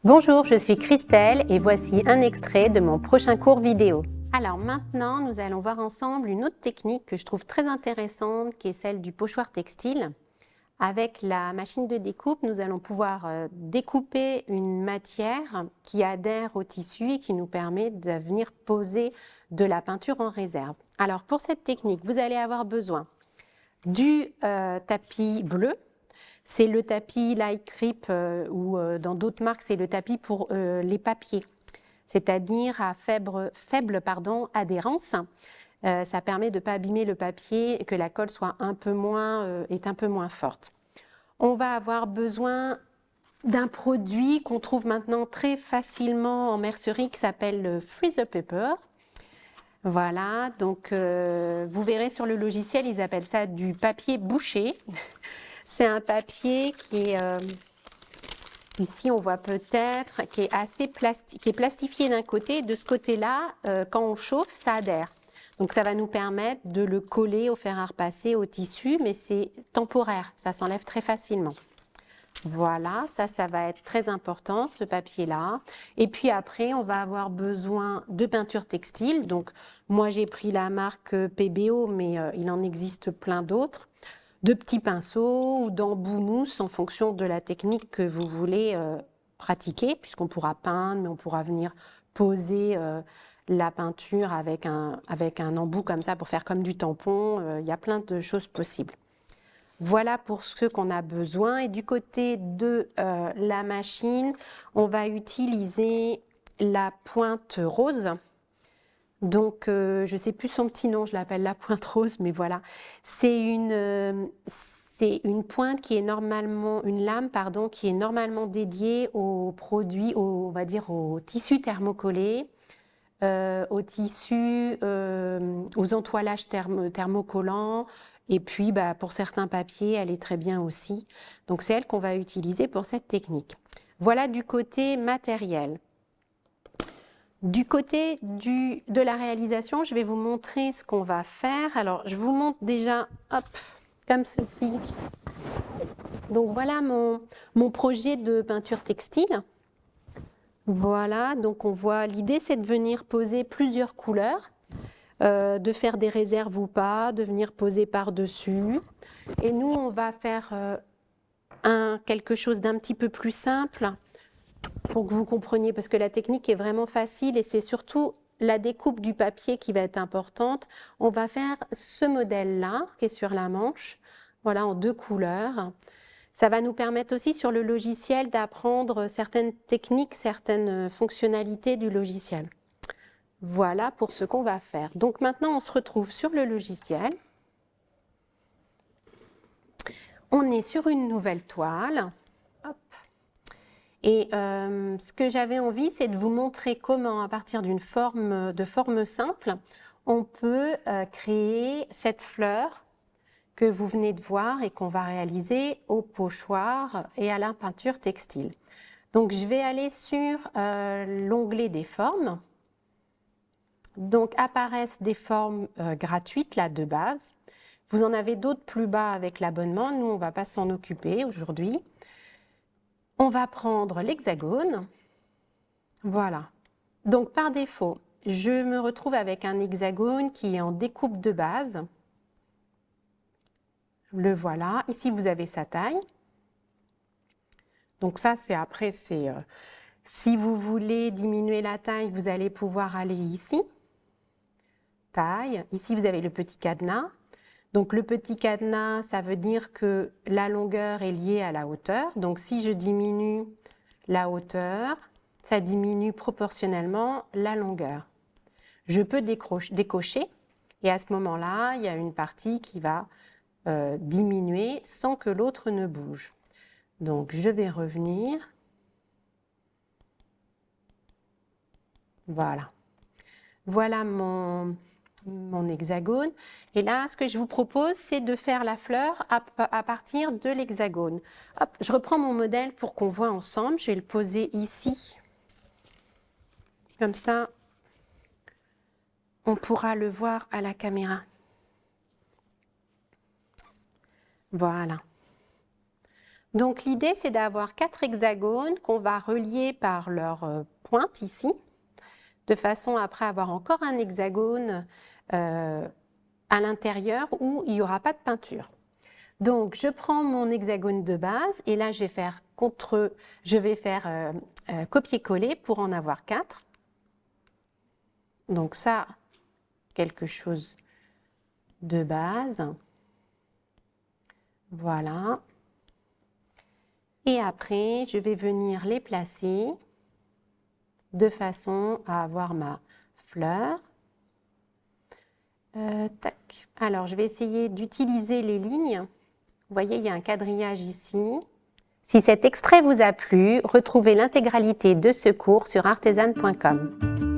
Bonjour, je suis Christelle et voici un extrait de mon prochain cours vidéo. Alors maintenant, nous allons voir ensemble une autre technique que je trouve très intéressante, qui est celle du pochoir textile. Avec la machine de découpe, nous allons pouvoir découper une matière qui adhère au tissu et qui nous permet de venir poser de la peinture en réserve. Alors pour cette technique, vous allez avoir besoin du tapis bleu. C'est le tapis Light Grip ou dans d'autres marques, c'est le tapis pour les papiers, c'est-à-dire à faible adhérence. Ça permet de ne pas abîmer le papier et que la colle soit est un peu moins forte. On va avoir besoin d'un produit qu'on trouve maintenant très facilement en mercerie qui s'appelle le Freezer Paper. Voilà, donc vous verrez sur le logiciel, ils appellent ça du papier bouché. C'est un papier qui est, ici on voit peut-être, qui est assez plastique, qui est plastifié d'un côté. De ce côté-là, quand on chauffe, ça adhère. Donc ça va nous permettre de le coller au fer à repasser, au tissu, mais c'est temporaire, ça s'enlève très facilement. Voilà, ça va être très important, ce papier-là. Et puis après, on va avoir besoin de peinture textile. Donc moi, j'ai pris la marque PBO, mais il en existe plein d'autres. De petits pinceaux ou d'embout mousse en fonction de la technique que vous voulez pratiquer, puisqu'on pourra peindre, mais on pourra venir poser la peinture avec un embout comme ça pour faire comme du tampon. Il y a plein de choses possibles. Voilà pour ce qu'on a besoin. Et du côté de la machine, on va utiliser la pointe rose. Donc, je ne sais plus son petit nom, je l'appelle la pointe rose, mais voilà. C'est une pointe qui est normalement, une lame, pardon, qui est normalement dédiée aux produits, on va dire aux tissus thermocollés, aux tissus, aux entoilages thermocollants. Et puis, pour certains papiers, elle est très bien aussi. Donc, c'est elle qu'on va utiliser pour cette technique. Voilà du côté matériel. Du côté de la réalisation, je vais vous montrer ce qu'on va faire. Alors, je vous montre déjà, hop, comme ceci. Donc, voilà mon projet de peinture textile. Voilà, donc on voit, l'idée c'est de venir poser plusieurs couleurs, de faire des réserves ou pas, de venir poser par-dessus. Et nous, on va faire quelque chose d'un petit peu plus simple pour que vous compreniez, parce que la technique est vraiment facile et c'est surtout la découpe du papier qui va être importante. On va faire ce modèle-là, qui est sur la manche, voilà, en 2 couleurs. Ça va nous permettre aussi sur le logiciel d'apprendre certaines techniques, certaines fonctionnalités du logiciel. Voilà pour ce qu'on va faire. Donc maintenant, on se retrouve sur le logiciel. On est sur une nouvelle toile. Hop. Et ce que j'avais envie, c'est de vous montrer comment, à partir de forme simple, on peut créer cette fleur que vous venez de voir et qu'on va réaliser au pochoir et à la peinture textile. Donc, je vais aller sur l'onglet des formes. Donc, apparaissent des formes gratuites, là, de base. Vous en avez d'autres plus bas avec l'abonnement. Nous, on ne va pas s'en occuper aujourd'hui. On va prendre l'hexagone. Voilà. Donc, par défaut, je me retrouve avec un hexagone qui est en découpe de base. Le voilà. Ici, vous avez sa taille. Donc ça, si vous voulez diminuer la taille, vous allez pouvoir aller ici. Taille. Ici, vous avez le petit cadenas. Donc le petit cadenas, ça veut dire que la longueur est liée à la hauteur. Donc si je diminue la hauteur, ça diminue proportionnellement la longueur. Je peux décocher et à ce moment-là, il y a une partie qui va diminuer sans que l'autre ne bouge. Donc je vais revenir. Voilà. Voilà mon hexagone. Et là, ce que je vous propose, c'est de faire la fleur à partir de l'hexagone. Hop, je reprends mon modèle pour qu'on voit ensemble. Je vais le poser ici. Comme ça, on pourra le voir à la caméra. Voilà. Donc l'idée, c'est d'avoir 4 hexagones qu'on va relier par leur pointe ici, de façon à après avoir encore un hexagone à l'intérieur où il n'y aura pas de peinture. Donc je prends mon hexagone de base et là je vais faire copier-coller pour en avoir 4. Donc ça, quelque chose de base. Voilà. Et après, je vais venir les placer de façon à avoir ma fleur. Tac. Alors, je vais essayer d'utiliser les lignes. Vous voyez, il y a un quadrillage ici. Si cet extrait vous a plu, retrouvez l'intégralité de ce cours sur artesane.com.